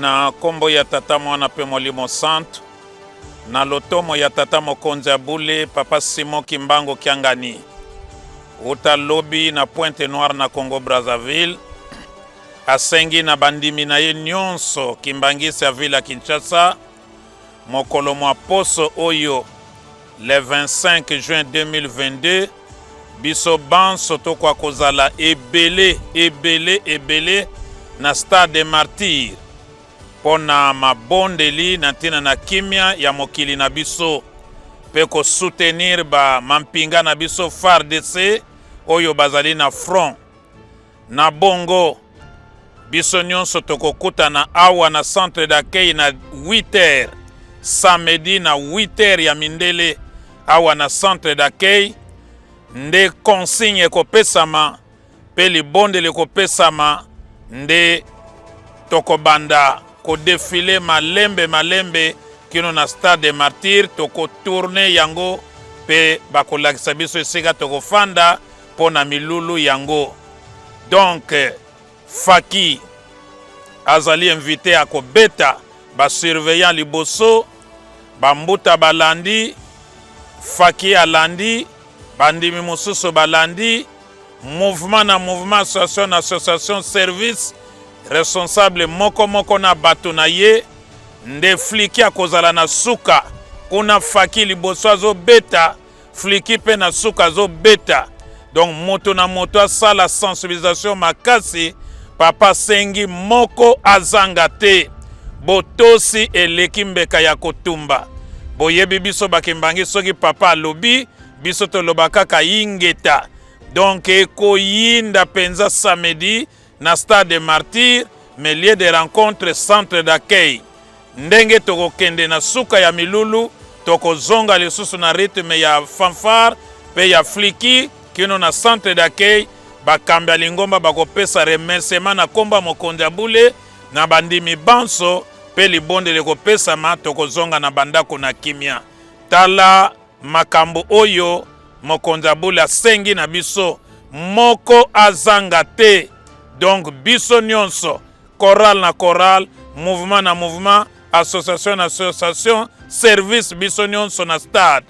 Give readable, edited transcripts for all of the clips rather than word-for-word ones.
na kombo ya tata mwana pe molimo santo na lotomo ya tata mokonzi ya bule papa Simon Kimbango Kiangani uta lobi na Pointe Noire na Congo Brazzaville asengi na bandimi na ye nyonso kimbangisi ya ville ya Kinshasa mokolo mwa poso oyo le 25 juin 2022 biso banso tokwa kozala ebele na Stade des Martyrs pona mabondeli na ntina na kimia ya mokili na biso pe ko soutenir ba mampinga na biso FARDC oyo bazali na front na bongo biso nyonso tokokutana awa na centre d'accueil na 8h samedi na 8h ya mindele awa na centre d'accueil nde consigne kopesama pe libondeli kopesama nde tokobanda ko défilé malembe kino na Stade des Martyrs toko tourner yango pe bakolakisa biso esika toko fanda pona milulu yango. Donc Faki azali invité à kobeta ba surveillant liboso bambuta balandi Faki alandi bandimi mosusu balandi mouvement na mouvement association service responsable moko na bato na ye nde fliki akozala na suka kuna Faki liboso azo beta fliki pe na suka azo beta. Donc moto na moto asala sensibilisation makasi papa sengi moko azanga te botosi eleki mbeka ya kotumba boyebi biso bakimbangi soki papa alobi biso toloba kaka yingeta. Donc ekoyinda penza samedi na Stade des Martyrs mais lieu de rencontre centre d'accueil ndenge tokokende na suka ya milulu tokozonga lisusu na rythme ya fanfare pe ya fliki kino na centre d'accueil bakambi ya lingomba bakopesa remerciement na komba mokonzi ya bule na bandimi banso pe libondeli kopesama tokozonga na bandako na kimia. Tala makambo oyo mokonzi ya bule asengi na biso moko azanga te. Donc biso nyonso choral na choral mouvement na mouvement association na association service biso nyonso na stade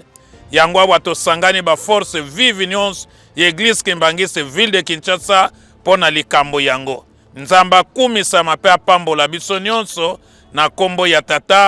yango awa tosangani ba force vive nyonso ya Église Kimbangisi ville de Kinshasa pona likambo yango. Nzamba kumisama pe apambola biso nyonso na kombo ya tata